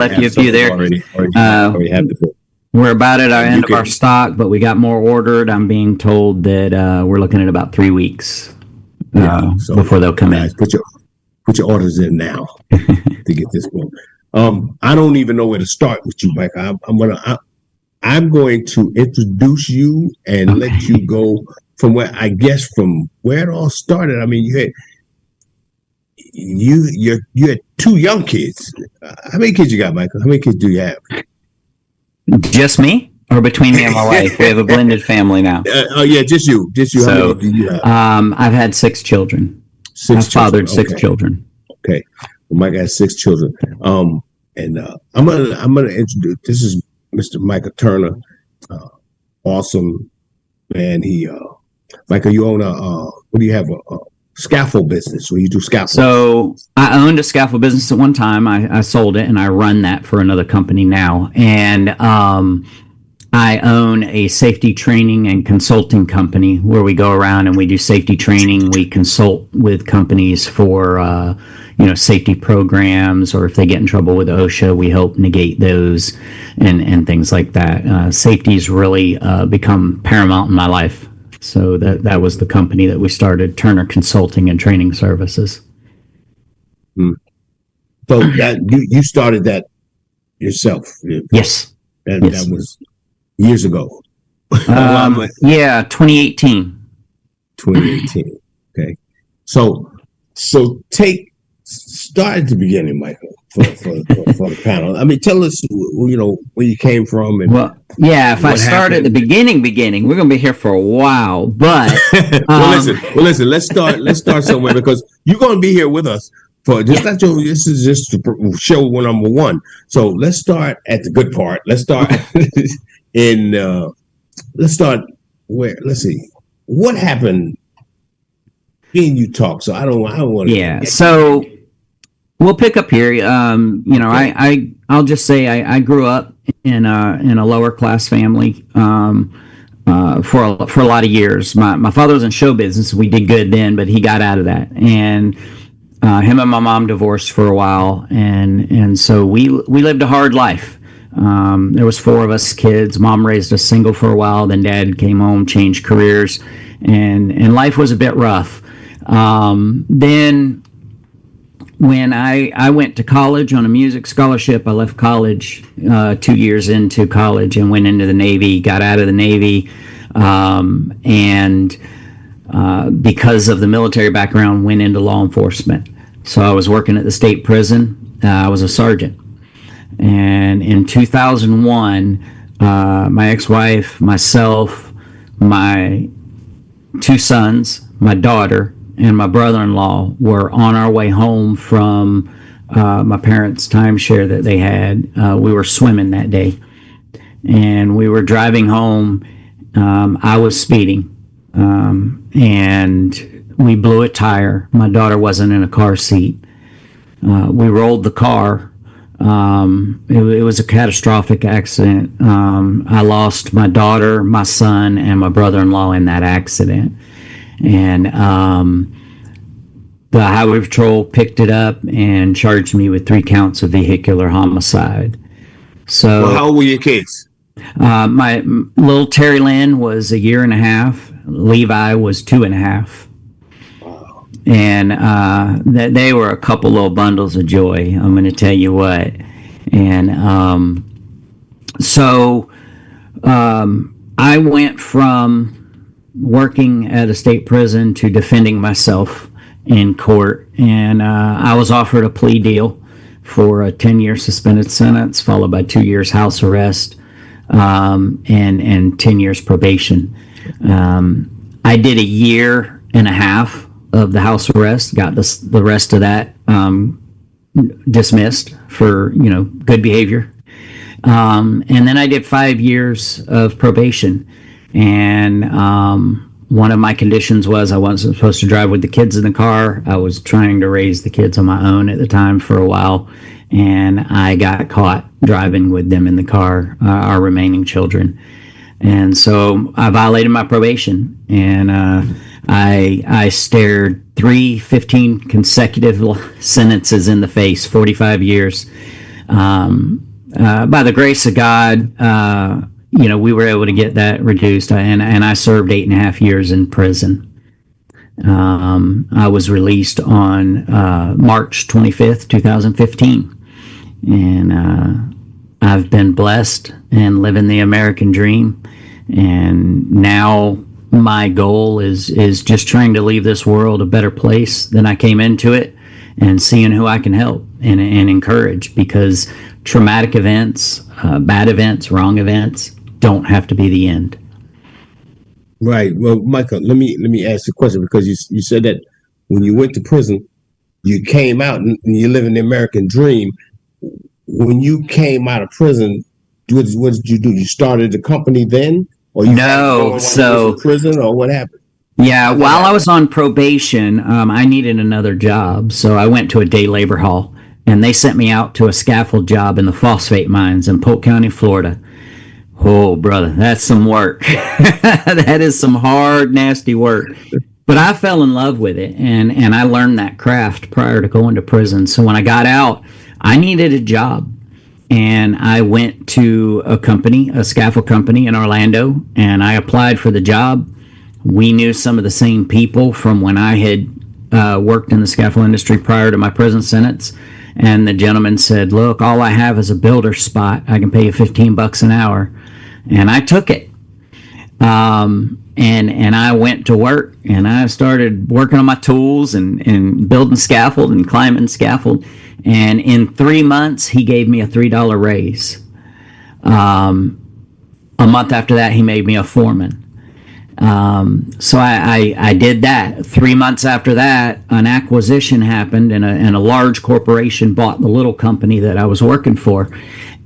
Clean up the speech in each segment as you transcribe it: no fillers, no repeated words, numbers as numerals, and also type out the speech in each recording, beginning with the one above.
left you a few there. Already have the book. We're about at our end of our stock, but we got more ordered. I'm being told that we're looking at about 3 weeks before they'll come in. Put your orders in now to get this book. I don't even know where to start with you, Mike. I'm going to introduce you and let you go from where it all started. I mean, you had 2 young kids. How many kids you got, Michael? How many kids do you have? Just me, or between me and my wife? We have a blended family now. Yeah, just you. So, how many do you have? I've had 6 children. I've fathered 6 children. Okay, well, Mike has 6 children. I'm gonna introduce. This is Mr. Micah Turner. Awesome man. Micah, you own what do you have? A scaffold business where you do scaffold. So I owned a scaffold business at one time. I sold it and I run that for another company now. And I own a safety training and consulting company where we go around and we do safety training. We consult with companies for safety programs, or if they get in trouble with OSHA, we help negate those and things like that. Safety's really become paramount in my life. So that was the company that we started, Turner Consulting and Training Services. So that you started that yourself? Yes. That was years ago. 2018. 2018. Okay. So start at the beginning, Michael, for the panel. I mean, tell us, where you came from. And if I start at the beginning, we're going to be here for a while. But listen. Let's start somewhere, because you're going to be here with us for just not your. This is just show number 1. So let's start at the good part. Let's start Let's start where. Let's see what happened. Being you talk, so I don't want to. Yeah. So we'll pick up here. I'll just say I grew up in a lower class family for a lot of years. My father was in show business. We did good then, but he got out of that, and him and my mom divorced for a while, and so we lived a hard life. There was 4 of us kids. Mom raised us single for a while. Then Dad came home, changed careers, and life was a bit rough. Then when I went to college on a music scholarship, I left college 2 years into college and went into the Navy, got out of the Navy, and because of the military background, went into law enforcement. So I was working at the state prison. I was a sergeant. And in 2001, my ex-wife, myself, my 2 sons, my daughter, and my brother-in-law were on our way home from my parents' timeshare that they had. We were swimming that day, and we were driving home. I was speeding, and we blew a tire. My daughter wasn't in a car seat. We rolled the car. It was a catastrophic accident. I lost my daughter, my son, and my brother-in-law in that accident. And the Highway Patrol picked it up and charged me with 3 counts of vehicular homicide. So, how old were your kids? My little Terry Lynn was 1.5 years. Levi was 2.5. And they were a couple little bundles of joy, I'm going to tell you what. And so I went from working at a state prison to defending myself in court, and I was offered a plea deal for a 10-year suspended sentence, followed by 2 years house arrest, and 10 years probation. I did 1.5 years of the house arrest, got the rest of that dismissed for good behavior, and then I did 5 years of probation. And one of my conditions was I wasn't supposed to drive with the kids in the car. I was trying to raise the kids on my own at the time for a while, and I got caught driving with them in the car, our remaining children. And so I violated my probation, and I stared 3 15 consecutive sentences in the face, 45 years. By the grace of God, we were able to get that reduced, and I served 8.5 years in prison. I was released on March 25th, 2015, and I've been blessed and living the American dream. And now my goal is just trying to leave this world a better place than I came into it, and seeing who I can help and encourage, because traumatic events, bad events, wrong events don't have to be the end. Right. Well, Micah, let me ask you a question, because you said that when you went to prison, you came out and you live in the American dream. When you came out of prison, what did you do? You started the company then, or you No, so prison, or what happened? yeah, while I was on probation, I needed another job, so I went to a day labor hall, and they sent me out to a scaffold job in the phosphate mines in Polk County, Florida. Oh, brother, that's some work. That is some hard, nasty work. But I fell in love with it, and I learned that craft prior to going to prison. So when I got out, I needed a job. And I went to a scaffold company in Orlando, and I applied for the job. We knew some of the same people from when I had worked in the scaffold industry prior to my prison sentence. And the gentleman said, "Look, all I have is a builder spot. I can pay you $15 an hour." And I took it. And I went to work, and I started working on my tools and building scaffold and climbing scaffold. And in 3 months, he gave me a $3 raise. A month after that, he made me a foreman. So I did that. 3 months after that, an acquisition happened, and a large corporation bought the little company that I was working for.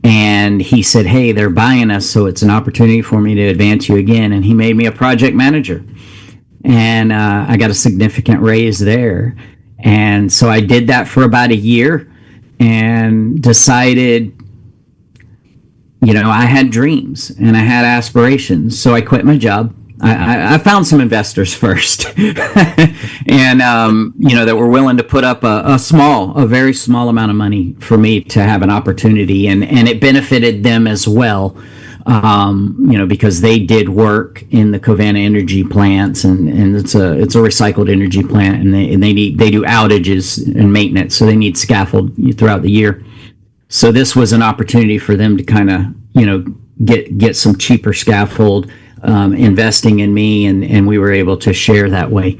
And he said, "Hey, they're buying us, so it's an opportunity for me to advance you again." And he made me a project manager. And I got a significant raise there. And so I did that for about a year, and decided, I had dreams and I had aspirations. So I quit my job. I found some investors first, and that were willing to put up a very small amount of money for me to have an opportunity, and it benefited them as well, because they did work in the Covanta energy plants, and it's a recycled energy plant, and they do outages and maintenance, so they need scaffold throughout the year. So this was an opportunity for them to kind of get some cheaper scaffold. Investing in me, and we were able to share that way.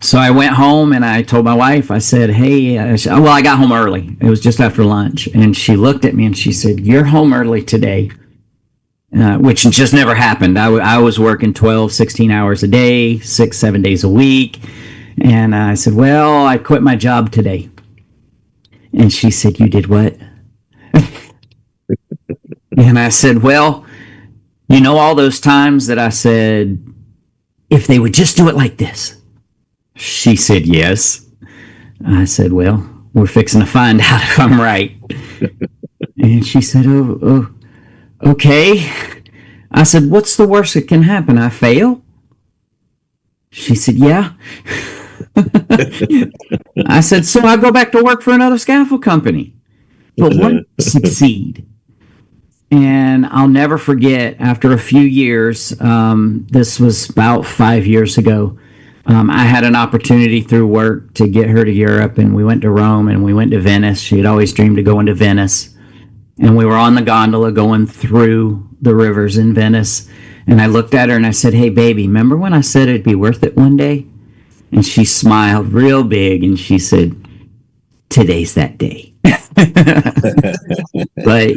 So I went home and I told my wife, I said, "Hey," I got home early. It was just after lunch. And she looked at me and she said, "You're home early today," which just never happened. I was working 12, 16 hours a day, 6, 7 days a week. And I said, "Well, I quit my job today." And she said, "You did what?" And I said, "Well, all those times that I said, if they would just do it like this." She said, "Yes." I said, "Well, we're fixing to find out if I'm right." And she said, oh, okay. I said, "What's the worst that can happen? I fail?" She said, "Yeah." I said, "So I go back to work for another scaffold company. But what if I succeed?" And I'll never forget, after a few years, this was about 5 years ago, I had an opportunity through work to get her to Europe, and we went to Rome and we went to Venice. She had always dreamed of going to Venice. And we were on the gondola going through the rivers in Venice. And I looked at her and I said, "Hey, baby, remember when I said it'd be worth it one day?" And she smiled real big and she said, "Today's that day." But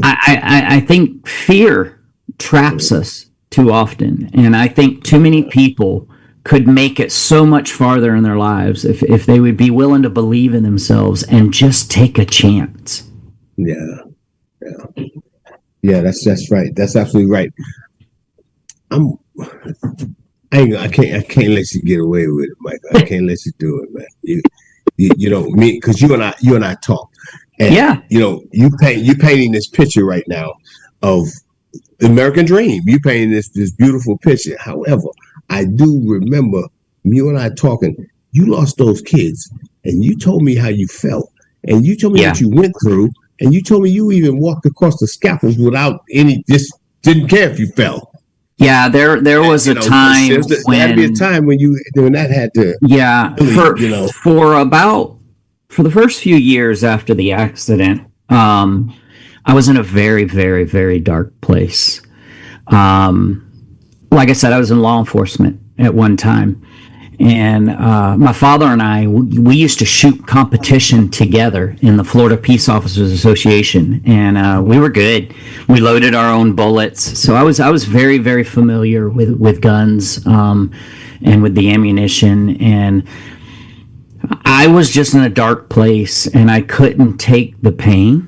I think fear traps us too often, and I think too many people could make it so much farther in their lives if they would be willing to believe in themselves and just take a chance. Yeah, that's right. That's absolutely right. I can't let you get away with it, Mike. I can't let you do it, man. You know me, because you and I talk, and Yeah. you painting this picture right now of the American dream. You painting this beautiful picture. However, I do remember you and I talking. You lost those kids, and you told me how you felt, and you told me Yeah. what you went through, and you told me you even walked across the scaffolds without any, just didn't care if you fell. Yeah, there was a time There had to be a when, time when that had to yeah, really, for the first few years after the accident, I was in a very, very, very dark place. Um, like I said, I was in law enforcement at one time, and my father and I, we used to shoot competition together in the Florida Peace Officers Association, and we were good. We loaded our own bullets, so I was very, very familiar with guns, and with the ammunition. And I was just in a dark place, and I couldn't take the pain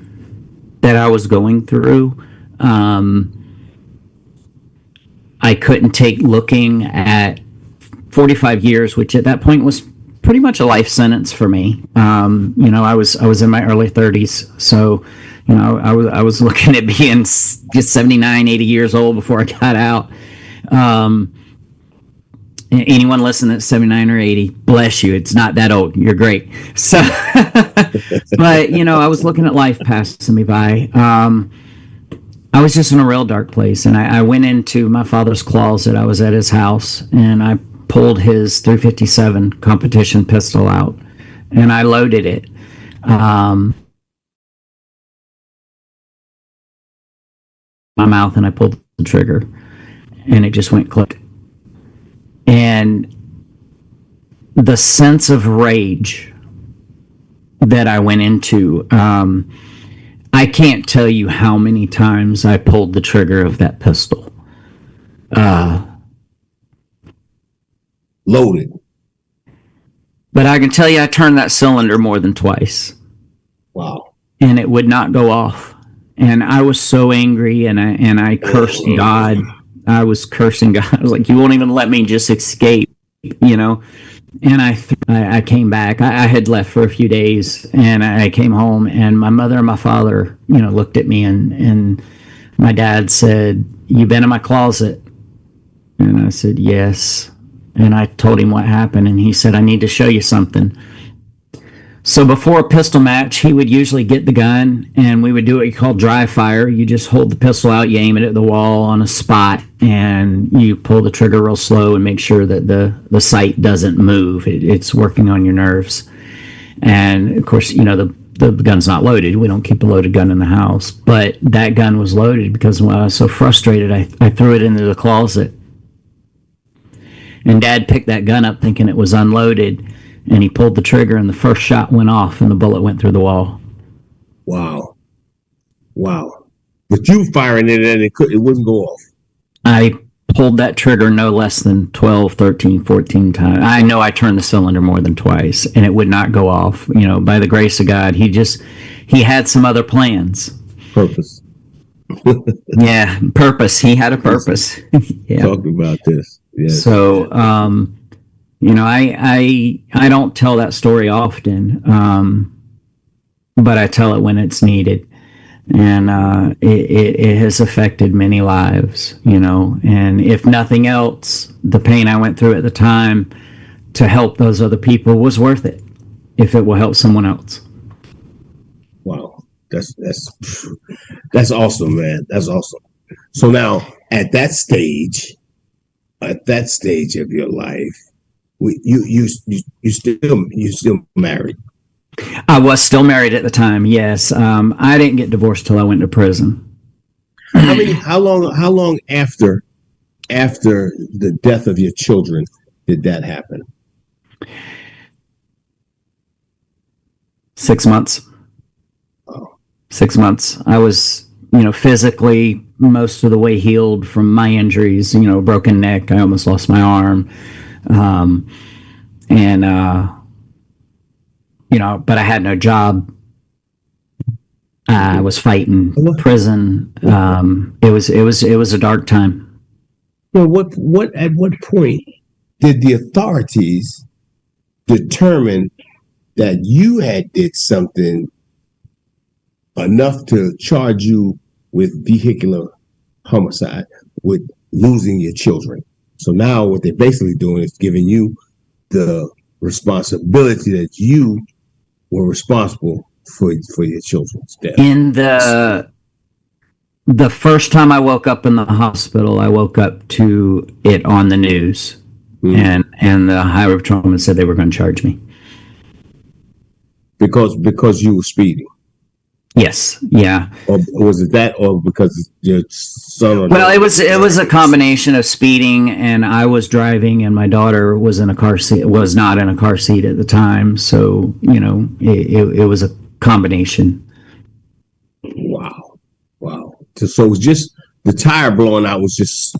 that I was going through. Um, I couldn't take looking at 45 years, which at that point was pretty much a life sentence for me. I was in my early 30s, so I was looking at being just 79, 80 years old before I got out. Um, Anyone listening at 79 or 80, bless you. It's not that old. You're great. So, but I was looking at life passing me by. I was just in a real dark place, and I went into my father's closet. I was at his house, and I pulled his 357 competition pistol out, and I loaded it. Um, my mouth, and I pulled the trigger, and it just went click. And the sense of rage that I went into, I can't tell you how many times I pulled the trigger of that pistol. Loaded. But I can tell you I turned that cylinder more than twice. Wow. And it would not go off. And I was so angry, and I cursed God. I was cursing God. I was like, you won't even let me just escape, And I came back. I had left for a few days, and I came home, and my mother and my father, looked at me, and my dad said, "You been in my closet?" And I said, "Yes." And I told him what happened, and he said, "I need to show you something." So before a pistol match, he would usually get the gun, and we would do what you call dry fire. You just hold the pistol out, you aim it at the wall on a spot, and you pull the trigger real slow and make sure that the sight doesn't move. It's working on your nerves. And of course, the gun's not loaded. We don't keep a loaded gun in the house. But that gun was loaded because when I was so frustrated, I threw it into the closet. And Dad picked that gun up thinking it was unloaded, and he pulled the trigger, and the first shot went off, and the bullet went through the wall. Wow. But you firing it, and it wouldn't go off. I pulled that trigger no less than 12, 13, 14 times. I know I turned the cylinder more than twice, and it would not go off. By the grace of God, he had some other plans. Purpose. Yeah, purpose. He had a purpose. Yeah. Talk about this. Yes. So, I don't tell that story often, but I tell it when it's needed. And it has affected many lives, and if nothing else, the pain I went through at the time to help those other people was worth it, if it will help someone else. Wow. That's awesome, man. That's awesome. So now at that stage of your life, you still married. I was still married at the time. Yes. I didn't get divorced till I went to prison. How long after the death of your children did that happen? 6 months. Oh. 6 months. I was, physically most of the way healed from my injuries, broken neck. I almost lost my arm. But I had no job. I was fighting prison. It was a dark time. Well, at what point did the authorities determine that you had did something enough to charge you with vehicular homicide, with losing your children? So now what they're basically doing is giving you the responsibility that you were responsible for your children's death? In the first time I woke up in the hospital, I woke up to it on the news, and the highway patrolman said they were going to charge me because you were speeding. Yes, yeah. Or was it that, or because your son? Well, it was a combination of speeding, and I was driving, and my daughter was in a car seat. Was not in a car seat at the time, so it was a combination. Wow. So it was just the tire blowing out was just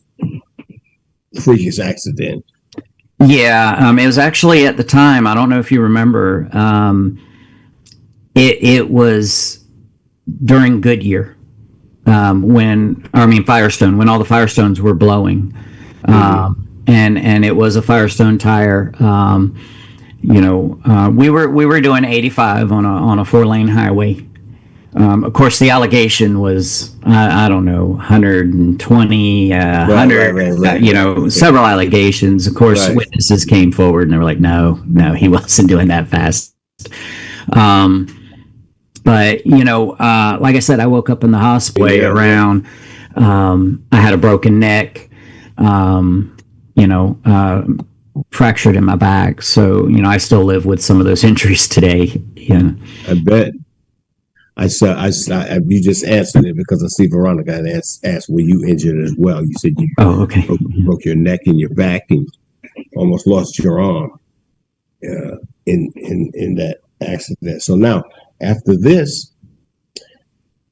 freakish accident. Yeah, it was actually at the time. I don't know if you remember. It was during Goodyear, Firestone, when all the Firestones were blowing, and it was a Firestone tire. We were doing 85 on a 4-lane highway. Of course, the allegation was I don't know 120, 100. Right. Several allegations. Of course, witnesses came forward and they were like, no, he wasn't doing that fast. But like I said, I woke up in the hospital around. I had a broken neck, fractured in my back. So I still live with some of those injuries today. Yeah, I bet. I you just answered it because I see Veronica had asked, were you injured as well? You said you okay. broke your neck and your back and almost lost your arm in that accident. So now, after this,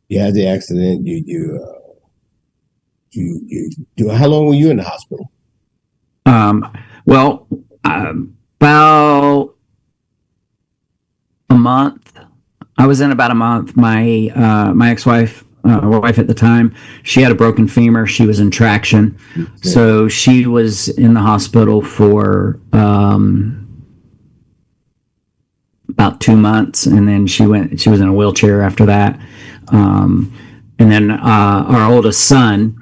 you had the accident. You how long were you in the hospital? Well, about a month. I was in about a month. My ex-wife, wife at the time, she had a broken femur. She was in traction, so she was in the hospital for about 2 months, and then she was in a wheelchair after that. And then our oldest son,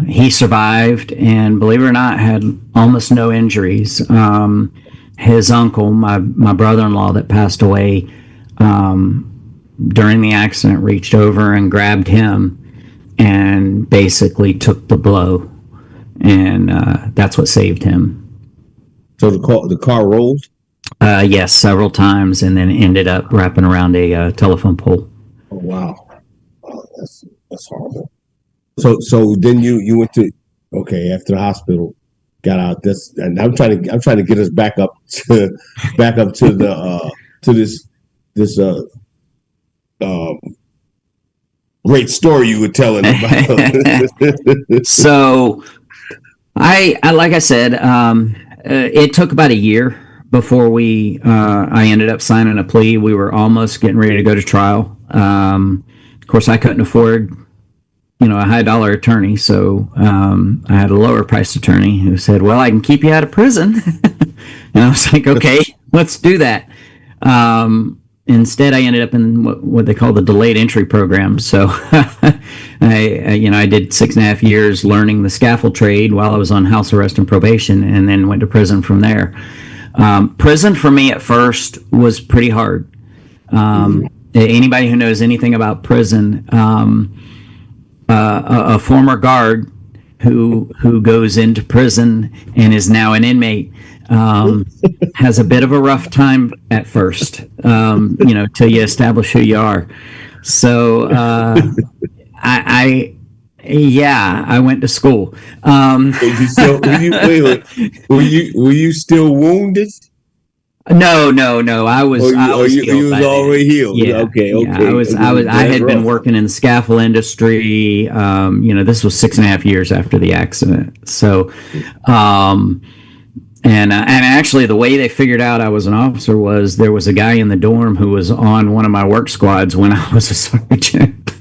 he survived, and believe it or not, had almost no injuries. His uncle, my brother-in-law that passed away during the accident, reached over and grabbed him and basically took the blow, and that's what saved him. So the car rolled? Yes, several times, and then ended up wrapping around a telephone pole. Oh wow, that's horrible. So then you went to after the hospital, got out. This, and I'm trying to get us back up to the to this great story you were telling about. So I like I said, it took about a year before I ended up signing a plea. We were almost getting ready to go to trial. Of course, I couldn't afford a high dollar attorney, so I had a lower priced attorney who said, well, I can keep you out of prison. And I was like, okay, let's do that. Instead, I ended up in what they call the delayed entry program. So I did 6.5 years learning the scaffold trade while I was on house arrest and probation, and then went to prison from there. Prison for me at first was pretty hard. Anybody who knows anything about prison, a former guard who goes into prison and is now an inmate has a bit of a rough time at first, till you establish who you are. So I went to school. Were you still wounded? No. I was. You was already healed. Yeah. Okay. I had been working in the scaffold industry. This was 6.5 years after the accident. So, and actually, the way they figured out I was an officer was there was a guy in the dorm who was on one of my work squads when I was a sergeant.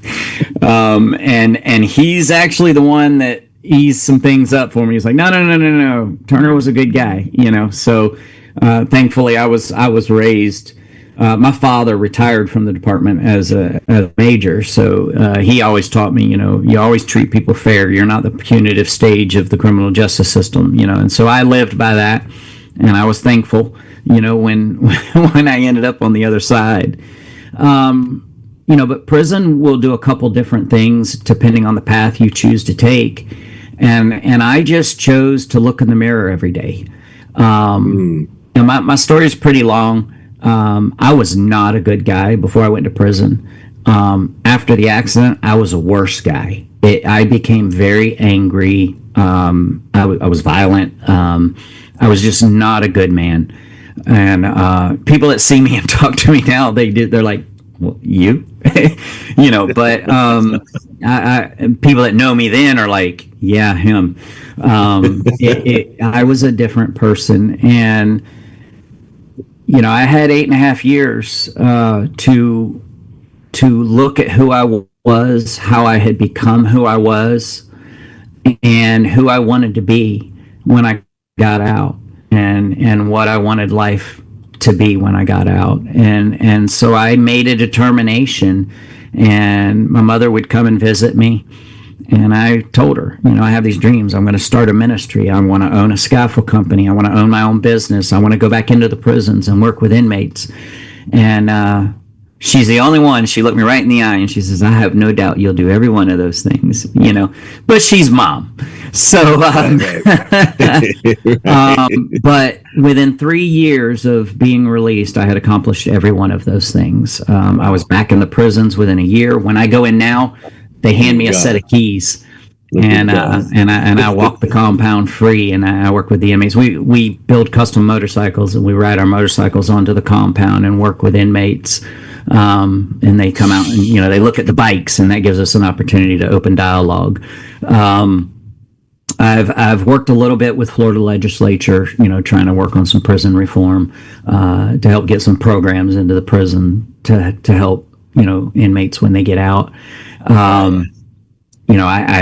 And he's actually the one that eased some things up for me. He's like, no. Turner was a good guy, So. Thankfully, I was raised. My father retired from the department as a major, so he always taught me, you always treat people fair. You're not the punitive stage of the criminal justice system, and so I lived by that, and I was thankful, when when I ended up on the other side. But prison will do a couple different things depending on the path you choose to take. And I just chose to look in the mirror every day. Mm. And my story is pretty long. I was not a good guy before I went to prison. After the accident, I was a worse guy. I became very angry. I was violent. I was just not a good man. And people that see me and talk to me now, they're like, well, you, but people that know me then are like, yeah, him. I was a different person. And, I had 8.5 years to look at who I was, how I had become who I was, and who I wanted to be when I got out, and what I wanted life to be when I got out. And so I made a determination, and my mother would come and visit me. And I told her, I have these dreams. I'm going to start a ministry. I want to own a scaffold company. I want to own my own business. I want to go back into the prisons and work with inmates. And she's the only one. She looked me right in the eye and she says, I have no doubt you'll do every one of those things, but she's mom. So, but within 3 years of being released, I had accomplished every one of those things. I was back in the prisons within a year. When I go in now, they hand me a set of keys, and I walk the compound free, and I work with the inmates. We build custom motorcycles, and we ride our motorcycles onto the compound and work with inmates. And they come out and they look at the bikes, and that gives us an opportunity to open dialogue. I've worked a little bit with Florida legislature, trying to work on some prison reform to help get some programs into the prison to help inmates when they get out. I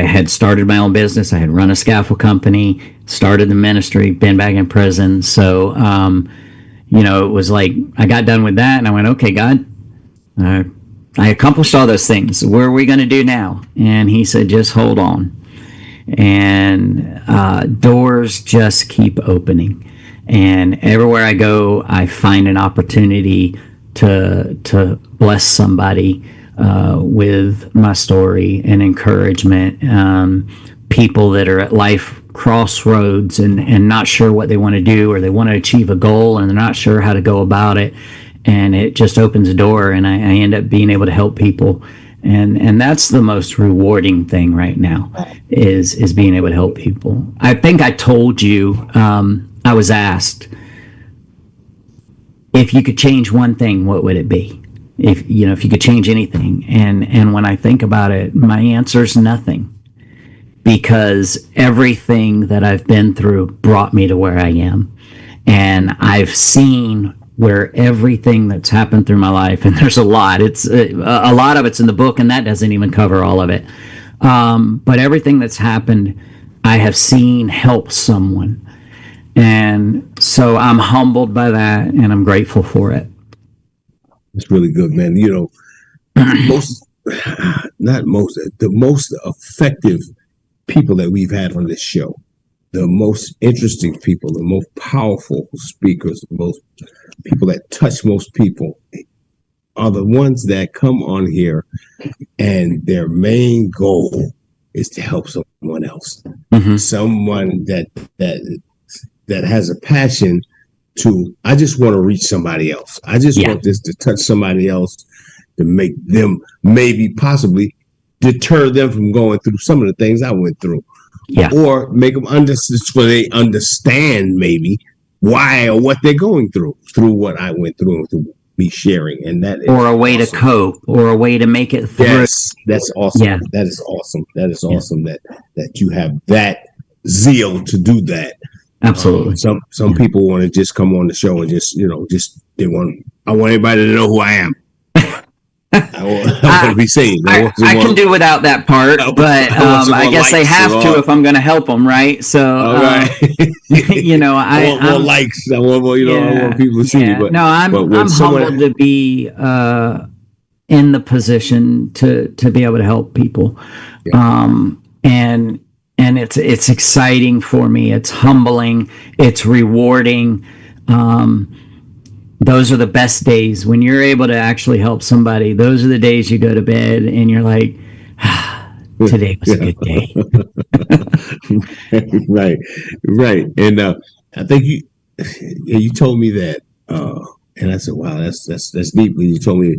had started my own business. I had run a scaffold company, started the ministry, been back in prison. So, it was like I got done with that, and I went, okay, God, I accomplished all those things. What are we going to do now? And he said, just hold on. And doors just keep opening. And everywhere I go, I find an opportunity to bless somebody with my story and encouragement. People that are at life crossroads and not sure what they want to do, or they want to achieve a goal and they're not sure how to go about it. And it just opens a door, and I end up being able to help people. And that's the most rewarding thing right now is being able to help people. I think I told you, I was asked, if you could change one thing, what would it be? If you could change anything. And when I think about it, my answer is nothing, because everything that I've been through brought me to where I am. And I've seen where everything that's happened through my life, and there's a lot, it's a lot of it's in the book, and that doesn't even cover all of it. But everything that's happened, I have seen help someone. And so I'm humbled by that, and I'm grateful for it. It's really good, man. The most effective people that we've had on this show, the most interesting people, the most powerful speakers, the most people that touch most people are the ones that come on here and their main goal is to help someone else. Mm-hmm. Someone that has a passion to, I just want to reach somebody else. I just want this to touch somebody else, to make them possibly deter them from going through some of the things I went through. Yeah. Or make them understand maybe why or what they're going through what I went through and through me sharing. And that is or a way awesome. To cope, or a way to make it through. Yes, that's awesome. Yeah. That is awesome. That is awesome that you have that zeal to do that. Absolutely. Some people want to just come on the show and I want everybody to know who I am. I want to be seen. I can do without that part, but I guess they have to if I'm going to help them, right? So, right. I want more likes. I want more. I want people to see me. But no, I'm humbled to be in the position to be able to help people, and it's exciting for me. It's humbling. It's rewarding. those are the best days when you're able to actually help somebody. Those are the days you go to bed and you're like, today was a good day. Right, right. And I think you told me that, and I said, "Wow, that's deep." When you told me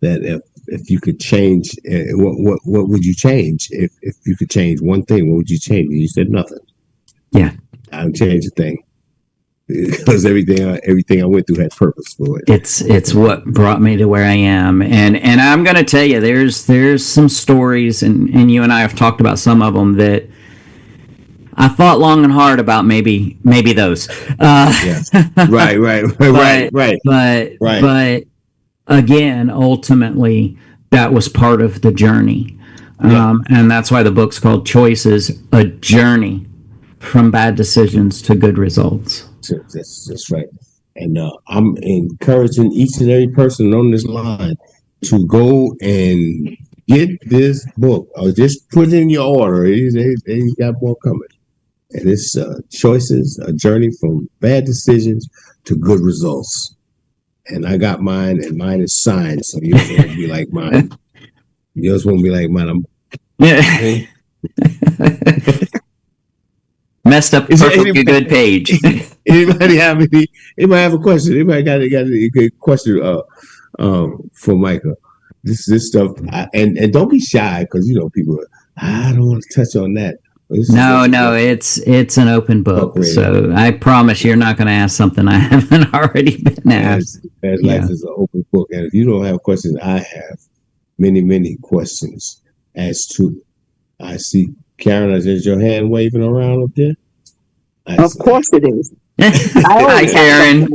that if you could change, what would you change if you could change one thing? What would you change? And you said nothing. Yeah. I would change a thing because everything I went through had purpose for it. It's what brought me to where I am, and I'm gonna tell you, there's some stories, and you and I have talked about some of them that I thought long and hard about. Maybe those. Yes. Right. But again, ultimately, that was part of the journey, and that's why the book's called "Choices: A Journey from Bad Decisions to Good Results." That's right. And I'm encouraging each and every person on this line to go and get this book, or just put it in your order. They got more coming. And it's Choices: A Journey from Bad Decisions to Good Results. And I got mine, and mine is signed, so yours won't be like mine. Yours won't be like mine. Yeah. Messed up perfectly good page. Anybody have a question? Anybody got a good question for Micah? This stuff, and don't be shy, because people, I don't want to touch on that. No, it's an open book, so I promise you're not going to ask something I haven't already been asked. As life is an open book, and if you don't have questions, I have many questions. I see Karen, is your hand waving around up there? Of course it is. Hi, Karen.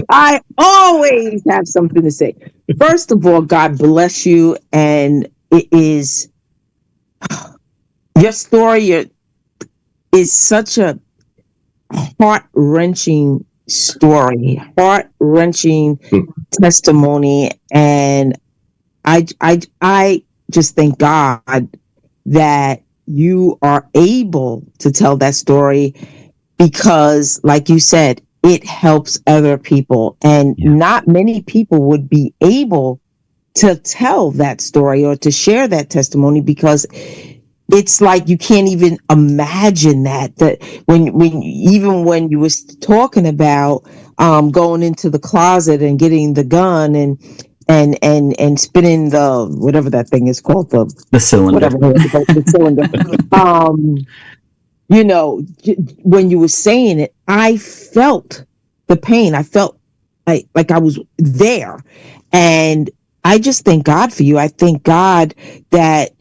I always have something to say. First of all, God bless you, and it is your story is such a heart-wrenching story, heart-wrenching testimony, and I just thank God that you are able to tell that story, because, like you said, it helps other people, and not many people would be able to tell that story or to share that testimony, because it's like you can't even imagine that when you was talking about going into the closet and getting the gun and spinning the whatever that thing is called, the cylinder, the cylinder. When you were saying it, I felt the pain. I felt like I was there, and I just thank God for you. I thank God that,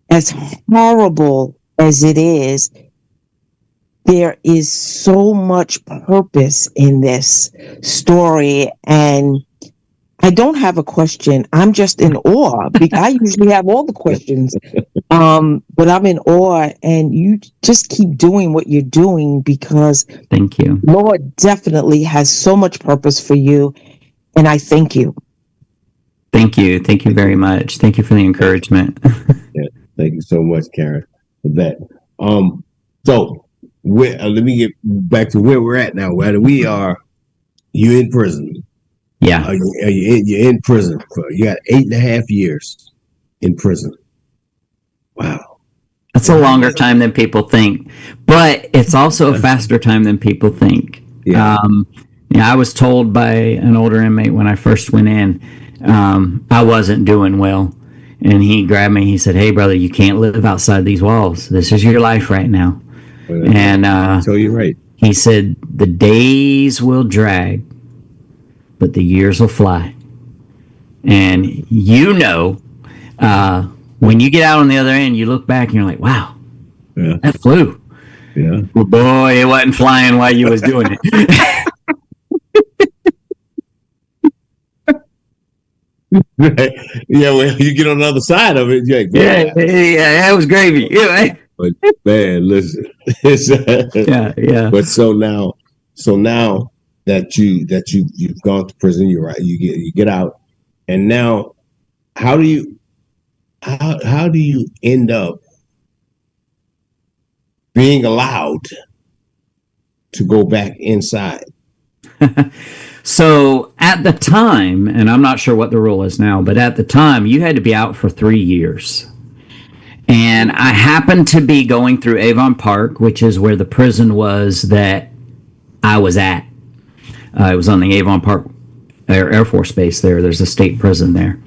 as horrible as it is, there is so much purpose in this story. And I don't have a question. I'm just in awe. I usually have all the questions, but I'm in awe. And you just keep doing what you're doing, because thank you. Lord definitely has so much purpose for you, and I thank you. Thank you very much. Thank you for the encouragement. Yeah, thank you so much, Karen, for that. So let me get back to where we're at now. Where we are, you in prison. Yeah. You're in prison. You got 8.5 years in prison. Wow. That's a longer time than people think, but it's also a faster time than people think. Yeah. I was told by an older inmate when I first went in, I wasn't doing well. And he grabbed me. He said, "Hey, brother, you can't live outside these walls. This is your life right now." So you're right. He said, "The days will drag, but the years will fly." And when you get out on the other end, you look back and you're like, "Wow, that flew." Yeah. Well, boy, it wasn't flying while you was doing it. Yeah, well, you get on the other side of it, Jake. Yeah, that was gravy. Yeah, but man, listen, yeah. But so now that you've gone to prison, you're right. You get out, and now how do you end up being allowed to go back inside? So at the time, and I'm not sure what the rule is now, but at the time, you had to be out for 3 years. And I happened to be going through Avon Park, which is where the prison was that I was at. It was on the Avon Park Air Force Base there. There's a state prison there.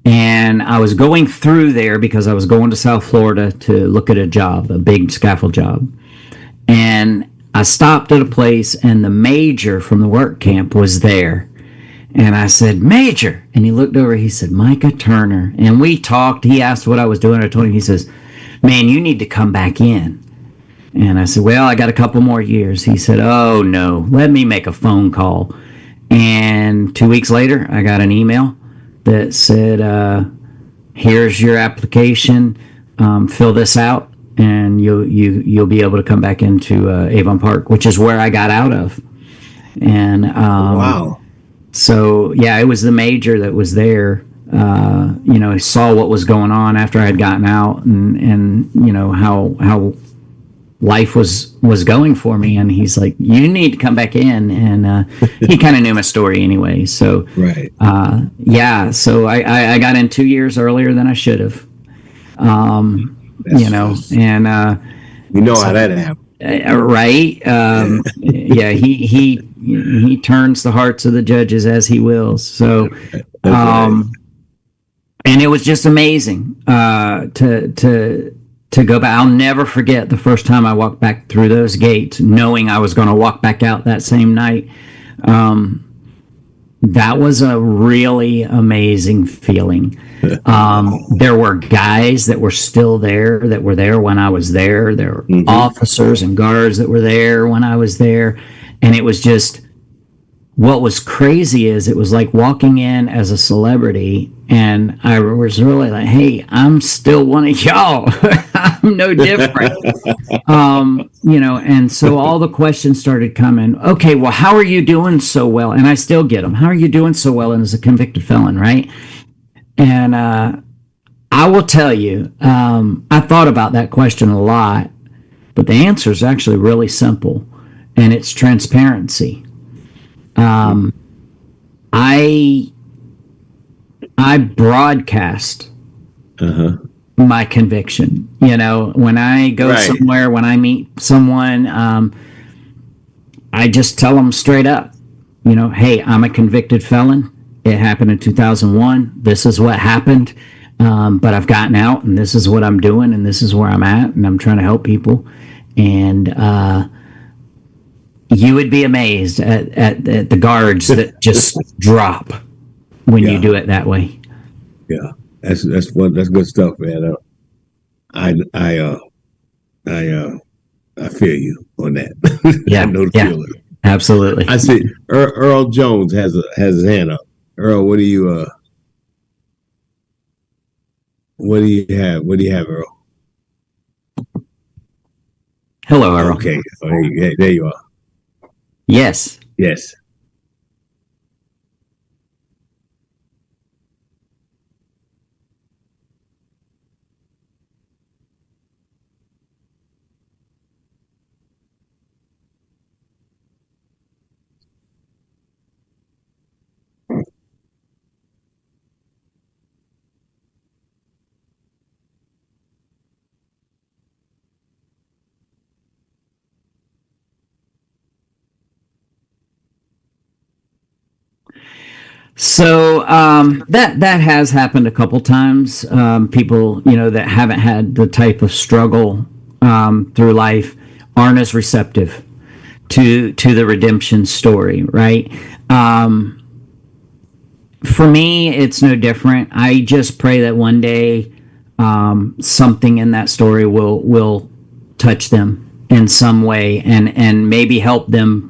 And I was going through there because I was going to South Florida to look at a job, a big scaffold job. And I stopped at a place, and the major from the work camp was there. And I said, Major. And he looked over, he said, Micah Turner. And we talked. He asked what I was doing. I told him, he says, man, you need to come back in. And I said, well, I got a couple more years. He said, oh, no, let me make a phone call. And 2 weeks later, I got an email that said, here's your application. Fill this out, and you'll be able to come back into Avon Park, which is where I got out of. And Wow. so, yeah, it was the major that was there. He saw what was going on after I had gotten out, and how life was going for me. And he's like, you need to come back in. And he kind of knew my story anyway. So, Right. so I got in 2 years earlier than I should have. And You know how that happened. right. Yeah, he turns the hearts of the judges as he wills. So, Right. and it was just amazing to go back. I'll never forget the first time I walked back through those gates, knowing I was going to walk back out that same night. That was a really amazing feeling. There were guys that were still there, that were there when I was there. There were officers and guards that were there when I was there. And it was just, what was crazy is it was like walking in as a celebrity, and I was really like, hey, I'm still one of y'all. I'm no different. And so all the questions started coming. Okay, well, how are you doing so well? And I still get them. How are you doing so well? And as a convicted felon, right? And I will tell you, I thought about that question a lot, but the answer is actually really simple, and it's transparency. I broadcast my conviction. When I go somewhere, when I meet someone, I just tell them straight up, hey, I'm a convicted felon. It happened in 2001. This is what happened. But I've gotten out, and this is what I'm doing, and this is where I'm at, and I'm trying to help people. And you would be amazed at the guards that just drop when you do it that way. Yeah, that's good stuff, man. I feel you on that. Yeah, I know the feeling. Absolutely. I see Earl Jones has his hand up. Earl, what do you have? What do you have, Earl? Hello, Earl. Okay, there you are. Yes. Yes. So that has happened a couple times. People, that haven't had the type of struggle through life aren't as receptive to the redemption story, right? For me, it's no different. I just pray that one day something in that story will touch them in some way, and maybe help them,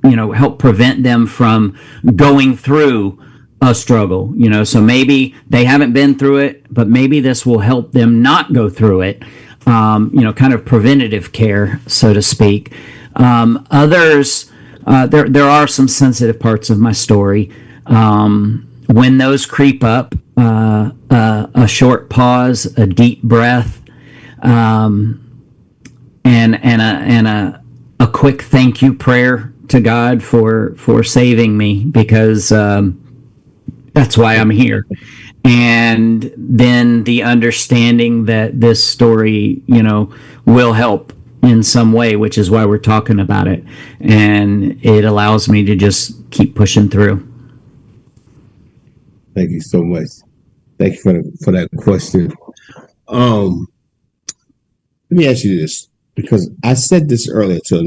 help prevent them from going through a struggle. So maybe they haven't been through it, but maybe this will help them not go through it. Kind of preventative care, so to speak. Others, there are some sensitive parts of my story. When those creep up, a short pause, a deep breath, and a quick thank you prayer to God for saving me, because that's why I'm here. And then the understanding that this story, will help in some way, which is why we're talking about it. And it allows me to just keep pushing through. Thank you so much. Thank you for that question. Let me ask you this, because I said this earlier to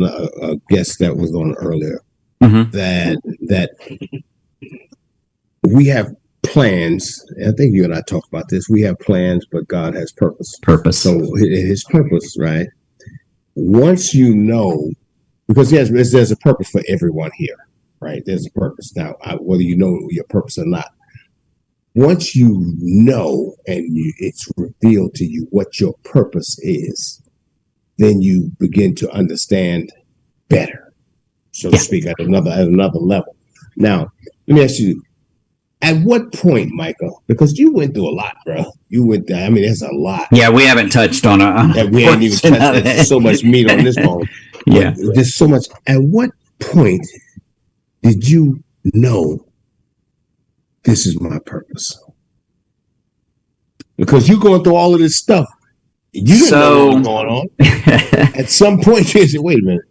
a guest that was on earlier, that we have plans. And I think you and I talked about this. We have plans, but God has purpose. So his purpose, right? Once you know, because there's a purpose for everyone here, right? There's a purpose. Now, whether you know your purpose or not, once you know and it's revealed to you what your purpose is, then you begin to understand better, so to speak, at another level. Now, let me ask you, at what point, Micah, because you went through a lot, bro. You went there. I mean, there's a lot. Yeah, we haven't touched on it. We haven't even touched. There's so much meat on this bone. Yeah. There's so much. At what point did you know this is my purpose? Because you're going through all of this stuff. You didn't know what was going on. At some point, you said, wait a minute,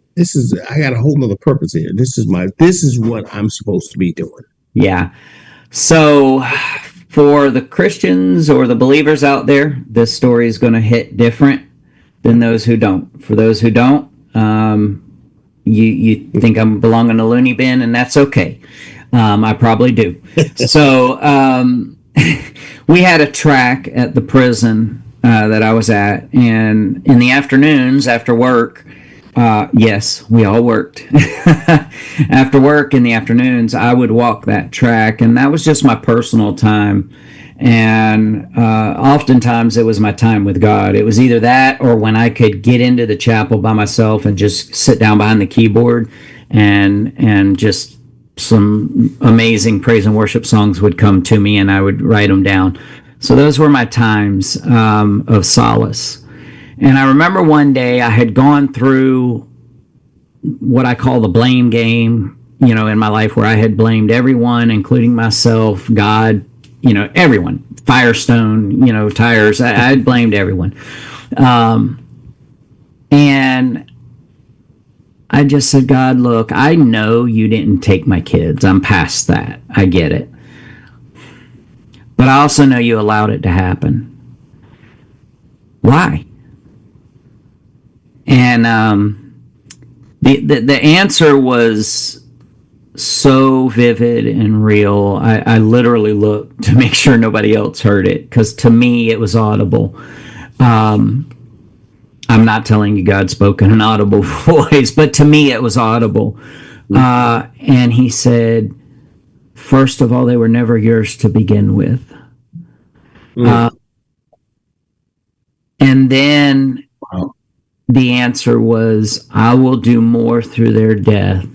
I got a whole nother purpose here. This is what I'm supposed to be doing. Yeah. So for the Christians or the believers out there, this story is going to hit different than those who don't. For those who don't, you think I'm belong in a loony bin, and that's okay. I probably do. So we had a track at the prison that I was at, and in the afternoons after work, yes, we all worked. After work in the afternoons, I would walk that track, and that was just my personal time. And oftentimes it was my time with God. It was either that or when I could get into the chapel by myself and just sit down behind the keyboard, and just some amazing praise and worship songs would come to me, and I would write them down. So those were my times of solace. And I remember one day I had gone through what I call the blame game, in my life, where I had blamed everyone, including myself, God, everyone, Firestone, tires. I had blamed everyone. And I just said, God, look, I know you didn't take my kids. I'm past that. I get it. But I also know you allowed it to happen. Why? And the answer was so vivid and real. I literally looked to make sure nobody else heard it, because to me it was audible. I'm not telling you God spoke in an audible voice, but to me it was audible. And he said, first of all, they were never yours to begin with. And then the answer was, I will do more through their death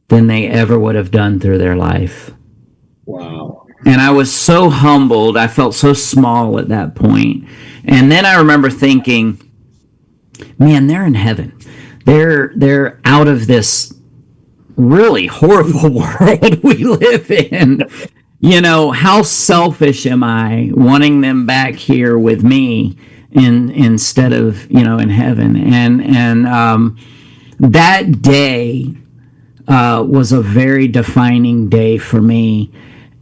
than they ever would have done through their life. Wow. And I was so humbled. I felt so small at that point. And then I remember thinking, man, they're in heaven. They're out of this really horrible world we live in. How selfish am I wanting them back here with me instead of, in heaven? And that day was a very defining day for me.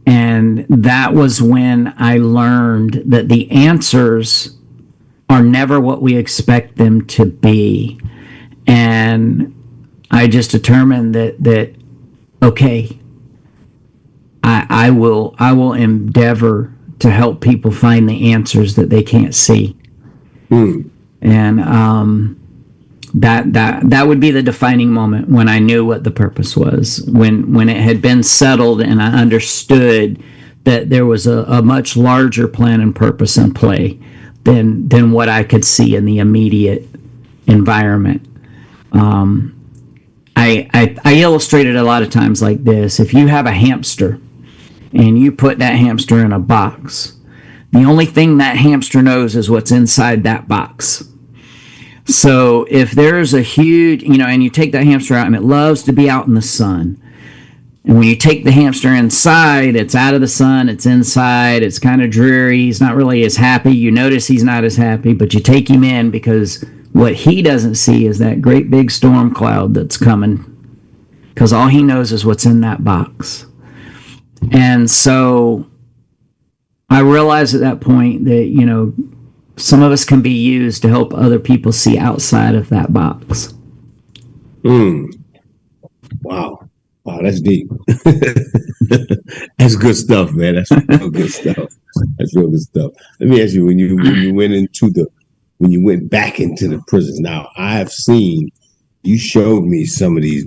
And that was when I learned that the answers are never what we expect them to be. And I just determined that okay, I will endeavor to help people find the answers that they can't see. And that would be the defining moment when I knew what the purpose was, when it had been settled and I understood that there was a much larger plan and purpose in play than what I could see in the immediate environment. I illustrate it a lot of times like this. If you have a hamster and you put that hamster in a box, the only thing that hamster knows is what's inside that box. So if there's a huge, and you take that hamster out and it loves to be out in the sun. And when you take the hamster inside, it's out of the sun, it's inside, it's kind of dreary, he's not really as happy. You notice he's not as happy, but you take him in because what he doesn't see is that great big storm cloud that's coming, because all he knows is what's in that box. And so I realized at that point that, some of us can be used to help other people see outside of that box. Wow. Wow, that's deep. That's good stuff, man. That's real good stuff. That's real good stuff. Let me ask you, when you went back into the prisons. Now, I have seen, you showed me some of these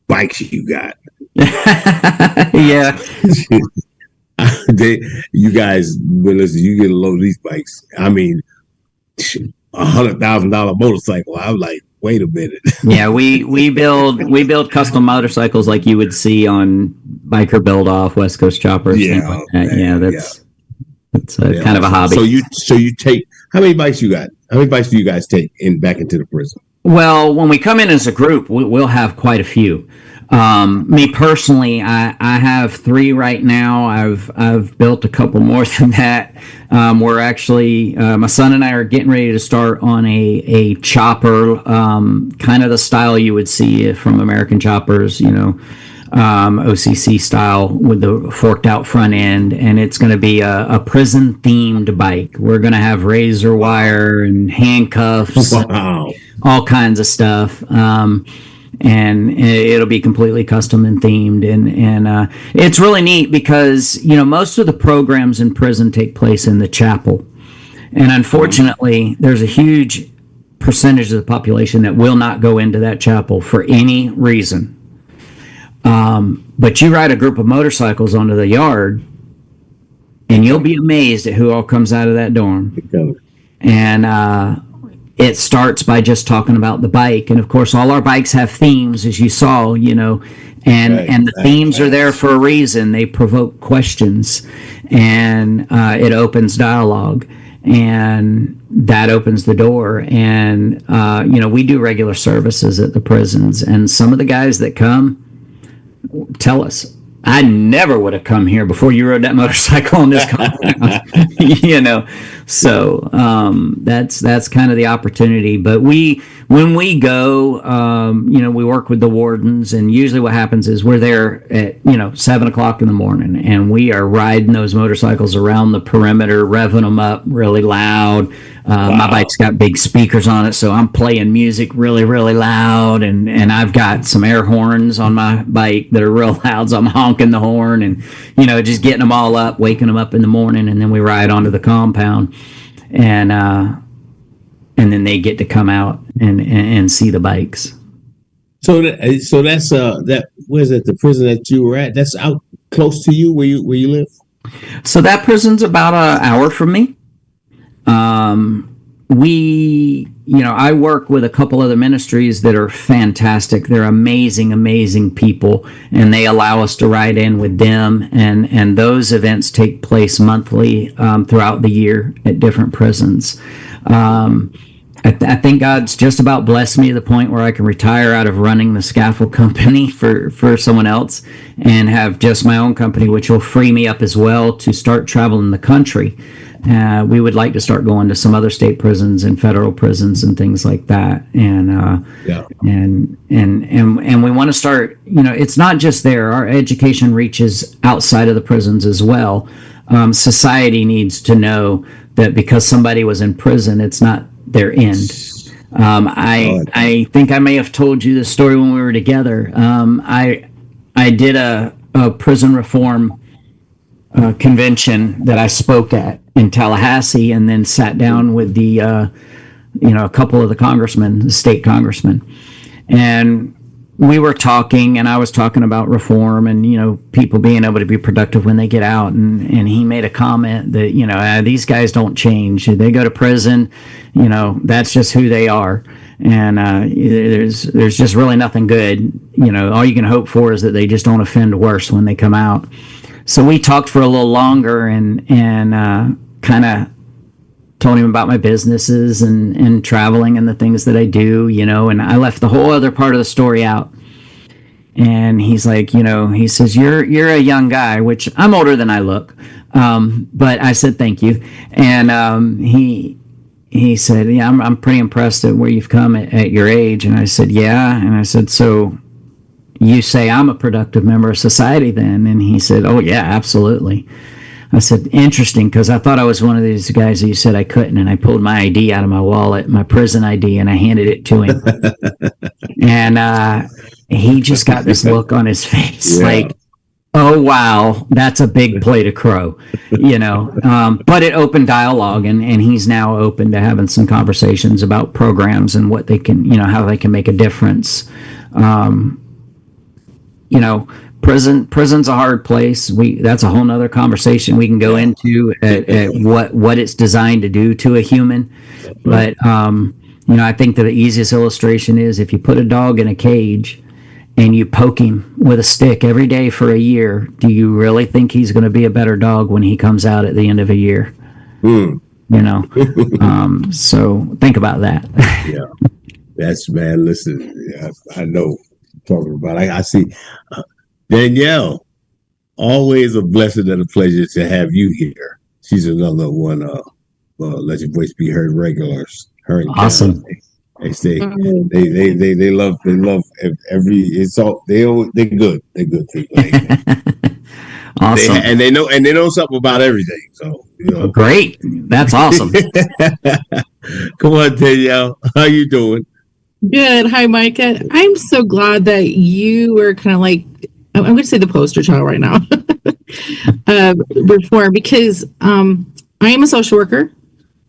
bikes you got. Yeah. You guys, listen, you get a load of these bikes. I mean, $100,000 motorcycle. I was like, wait a minute. Yeah, we build custom motorcycles like you would see on Biker Build Off, West Coast Choppers, things like that. Man, yeah, that's kind of a hobby. So you take, how many bikes you got? How many bikes do you guys take back into the prison? Well, when we come in as a group, we'll have quite a few. Me personally, I have 3 right now. I've built a couple more than that. We're actually, my son and I are getting ready to start on a chopper, kind of the style you would see from American choppers, OCC style with the forked out front end, and it's going to be a prison themed bike. We're going to have razor wire and handcuffs, wow, all kinds of stuff. And it'll be completely custom and themed, and it's really neat because most of the programs in prison take place in the chapel, and unfortunately there's a huge percentage of the population that will not go into that chapel for any reason. But you ride a group of motorcycles onto the yard and you'll be amazed at who all comes out of that dorm. And it starts by just talking about the bike, and of course all our bikes have themes, as you saw, and the themes are there for a reason. They provoke questions, and it opens dialogue, and that opens the door. And we do regular services at the prisons, and some of the guys that come tell us, I never would have come here before you rode that motorcycle on this compound. So that's kind of the opportunity. But when we go, we work with the wardens, and usually what happens is we're there at 7:00 in the morning, and we are riding those motorcycles around the perimeter, revving them up really loud. Wow. My bike's got big speakers on it, so I'm playing music really, really loud, and I've got some air horns on my bike that are real loud, so I'm honking the horn and just getting them all up, waking them up in the morning, and then we ride onto the compound, and then they get to come out and see the bikes. So that's where's it, the prison that you were at? That's out close to you where you live? So that prison's about an hour from me. I work with a couple other ministries that are fantastic. They're amazing, amazing people, and they allow us to ride in with them. And those events take place monthly throughout the year at different prisons. I think God's just about blessed me to the point where I can retire out of running the scaffold company for someone else and have just my own company, which will free me up as well to start traveling the country. We would like to start going to some other state prisons and federal prisons and things like that. And we want to start, it's not just there. Our education reaches outside of the prisons as well. Society needs to know that because somebody was in prison, it's not their end. I think I may have told you this story when we were together. I did a prison reform convention that I spoke at in Tallahassee, and then sat down with the a couple of the state congressmen, and we were talking, and I was talking about reform and people being able to be productive when they get out, and he made a comment that these guys don't change. They go to prison, that's just who they are, and there's just really nothing good. All you can hope for is that they just don't offend worse when they come out. So we talked for a little longer and kind of told him about my businesses and traveling and the things that I do, and I left the whole other part of the story out. And he's like, he says, you're a young guy, which I'm older than I look. But I said, thank you. And he said, yeah, I'm pretty impressed at where you've come at your age. And I said, yeah. And I said, so you say I'm a productive member of society then? And he said, oh, yeah, absolutely. I said, interesting, because I thought I was one of these guys that you said I couldn't, and I pulled my ID out of my wallet, my prison ID, and I handed it to him. And he just got this look on his face, like, oh, wow, that's a big plate of crow, But it opened dialogue, and he's now open to having some conversations about programs and what they can, how they can make a difference. Prison's a hard place. That's a whole nother conversation we can go into at what it's designed to do to a human. But I think that the easiest illustration is if you put a dog in a cage and you poke him with a stick every day for a year, do you really think he's going to be a better dog when he comes out at the end of a year? So think about that. Yeah, that's, man. Listen, I know talking about. I see. Danielle, always a blessing and a pleasure to have you here. She's another one. Let your voice be heard. Regulars. Her and awesome. They say they love every. It's all they're good. They're good people. Awesome. They know something about everything. So great. That's awesome. Come on, Danielle. How you doing? Good. Hi, Micah. I'm so glad that you were kind of like, I'm going to say the poster child right now, reform, because I am a social worker.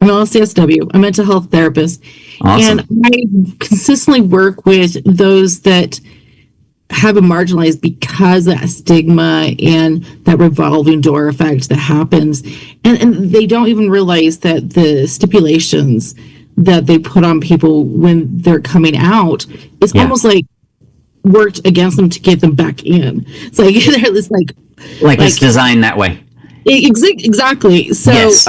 I'm an LCSW, a mental health therapist. Awesome. And I consistently work with those that have been marginalized because of that stigma and that revolving door effect that happens. And they don't even realize that the stipulations that they put on people when they're coming out is almost like worked against them to get them back in. It's like it's like it's designed that way. Exactly. So yes.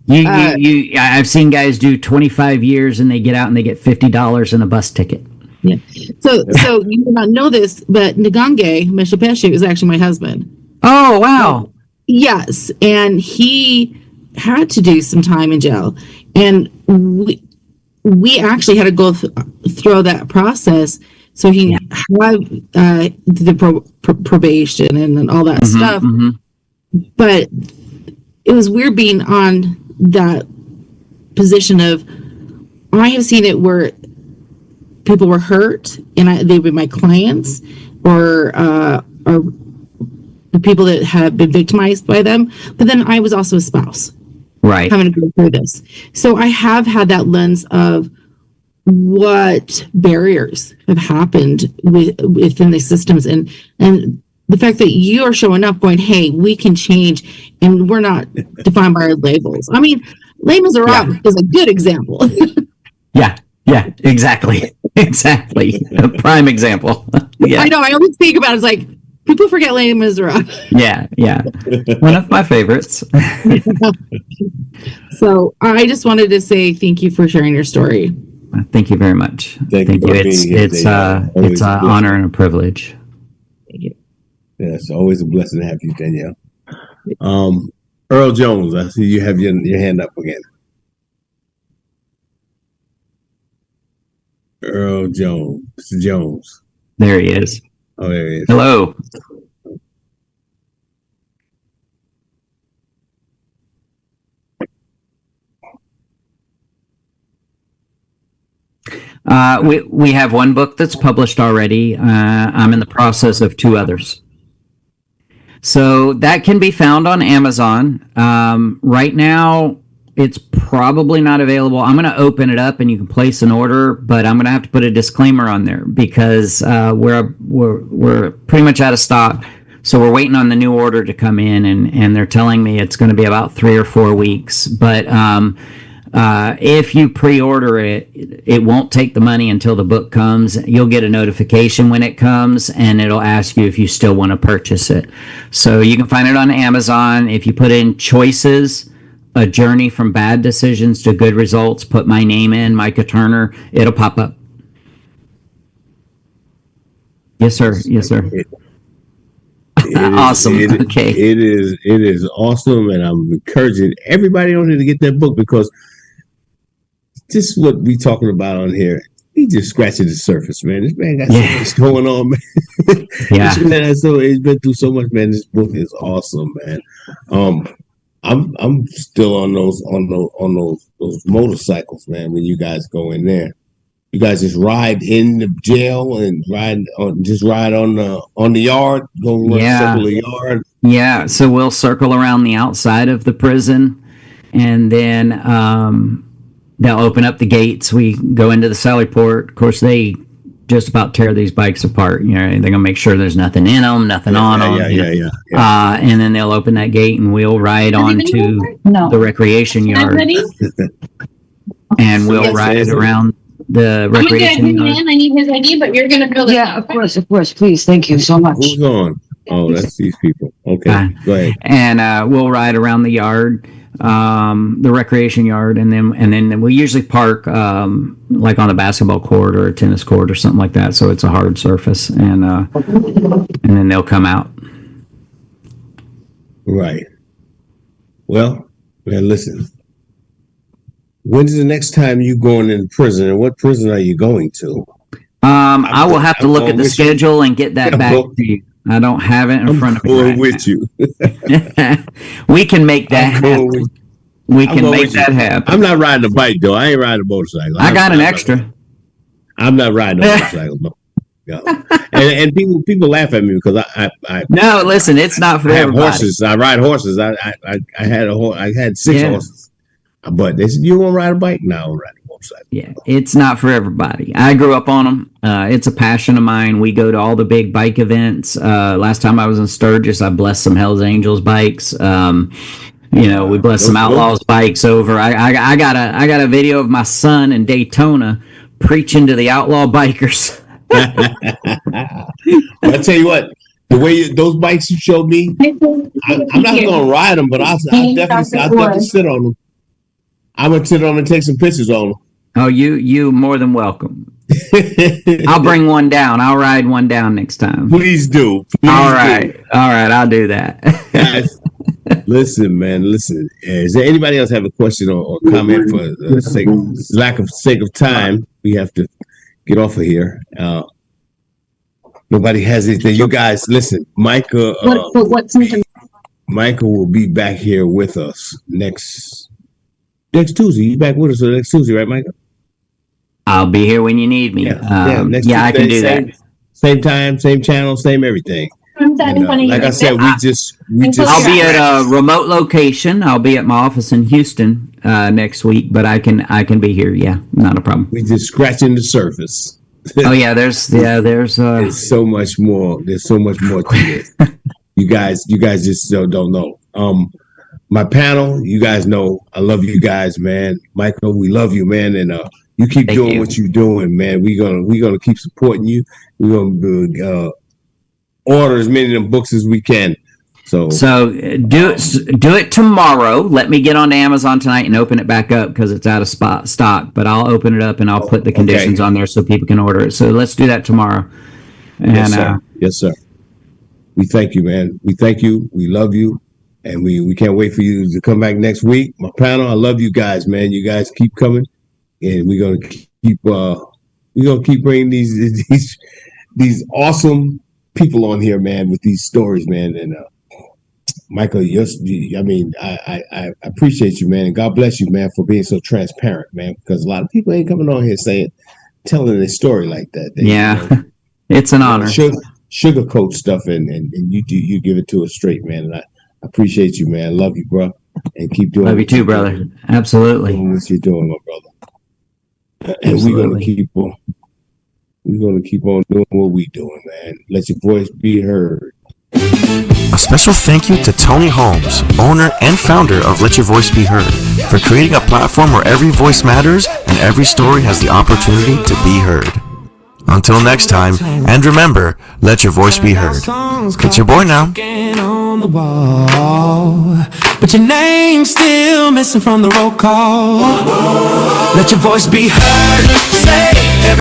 I've seen guys do 25 years and they get out and they get $50 in a bus ticket. Yeah. So you may not know this, but Ngange Meshapeshe is actually my husband. Oh wow. Yes, and he had to do some time in jail, and we actually had to go through that process so he had the probation and all that stuff. Mm-hmm. But it was weird being on that position of, I have seen it where people were hurt and they were my clients or the people that had been victimized by them. But then I was also a spouse. Right. Having to go through this. So I have had that lens of what barriers have happened within the systems and the fact that you are showing up going, hey, we can change and we're not defined by our labels. I mean, Les Miserables is a good example. Yeah, exactly. Exactly. A prime example. Yeah. I know. I always think about it. It's like, people forget Les Miserables. Yeah. One of my favorites. So I just wanted to say thank you for sharing your story. Thank you very much. Thank you. It's an honor and a privilege. Thank you. Yeah, it's always a blessing to have you, Danielle. Earl Jones, I see you have your hand up again. Earl Jones. Mr. Jones. There he is. Oh, there he is. Hello. We have one book that's published already. I'm in the process of 2 others. So that can be found on Amazon. Right now, it's probably not available. I'm going to open it up and you can place an order, but I'm going to have to put a disclaimer on there because we're pretty much out of stock. So we're waiting on the new order to come in, and they're telling me it's going to be about 3 or 4 weeks. But if you pre-order it, it won't take the money until the book comes. You'll get a notification when it comes, and it'll ask you if you still want to purchase it. So you can find it on Amazon. If you put in choices, a journey from bad decisions to good results, put my name in, Micah Turner, it'll pop up. Yes, sir. Yes, sir. Awesome. Okay. It is awesome, and I'm encouraging everybody on here to get that book, because just what we talking about on here, he just scratching the surface, man. This man got so much going on, man. Yeah. He's been through so much, man. This book is awesome, man. I'm still on those motorcycles, man. When you guys go in there, you guys just ride in the jail and ride on the yard, circle the yard. Yeah. So we'll circle around the outside of the prison, and then they'll open up the gates. We go into the Sally Port. Of course, they just about tear these bikes apart. You know, they're gonna make sure there's nothing in them, nothing on them. Yeah. And then they'll open that gate, and we'll ride onto the recreation yard, and we'll ride around the recreation yard. I need his ID, but you're gonna build it. Yeah, of course. Please, thank you so much. Who's on? Oh, that's these people. Okay, go ahead. And we'll ride around the yard, the recreation yard, and then we usually park like on a basketball court or a tennis court or something like that, so it's a hard surface, and then they'll come out. Right. Well, man, listen. When's the next time you going in prison, and what prison are you going to? I will have to look at the schedule and get that back to you. I don't have it in front of me. I'm going with you. We can make that happen. We can make that happen. I'm not riding a bike, though. I ain't riding a motorcycle. I got an extra. I'm not riding a motorcycle. No. And people laugh at me because I no, listen, it's not for everybody. Horses. I ride horses. I had a horse. I had 6 horses. But they said, you want to ride a bike? No, I'm riding a motorcycle. Yeah, it's not for everybody. I grew up on them. It's a passion of mine. We go to all the big bike events. Last time I was in Sturgis, I blessed some Hells Angels bikes. We blessed some Outlaws bikes over. I got a video of my son in Daytona preaching to the outlaw bikers. I tell you what, the way those bikes you showed me, I'm not going to ride them, but I'll definitely sit on them. I'm going to sit on them and take some pictures on them. Oh, you more than welcome. I'll bring one down. I'll ride one down next time. Please do. All right. I'll do that. Guys, listen, man. Is there anybody else have a question or comment? For lack of time, we have to get off of here. Nobody has anything. You guys, listen. Micah. Micah will be back here with us next Tuesday. You back with us next Tuesday, right, Micah? I'll be here when you need me. Next Tuesday, I can do that. Same time, same channel, same everything. Like I said, we just. I'll be at a remote location. I'll be at my office in Houston next week, but I can be here. Yeah, not a problem. We just scratching the surface. Oh yeah, there's There's so much more. There's so much more to this. You guys just don't know. My panel, you guys know I love you guys, man. Michael, we love you, man, and you keep doing what you're doing, man. We're gonna keep supporting you. We're gonna order as many of them books as we can. So do it tomorrow. Let me get onto Amazon tonight and open it back up because it's out of stock. But I'll open it up and I'll put the conditions on there so people can order it. So let's do that tomorrow. And, yes, sir. We thank you, man. We thank you. We love you. And we can't wait for you to come back next week. My panel, I love you guys, man. You guys keep coming, and we're gonna keep bringing these awesome people on here, man, with these stories, man. And Michael, I appreciate you, man, and God bless you, man, for being so transparent, man. Because a lot of people ain't coming on here telling their story like that. It's an honor. Sugarcoat stuff, and you give it to us straight, man. And I appreciate you, man. Love you, bro. And keep doing. Love you too, brother. Absolutely. Doing what you're doing, my brother. And we're gonna keep on. We're gonna keep on doing what we're doing, man. Let your voice be heard. A special thank you to Tony Holmes, owner and founder of Let Your Voice Be Heard, for creating a platform where every voice matters and every story has the opportunity to be heard. Until next time, and remember, let your voice be heard. It's your boy now. On the wall, but your name's still missing from the roll call. Let your voice be heard. Say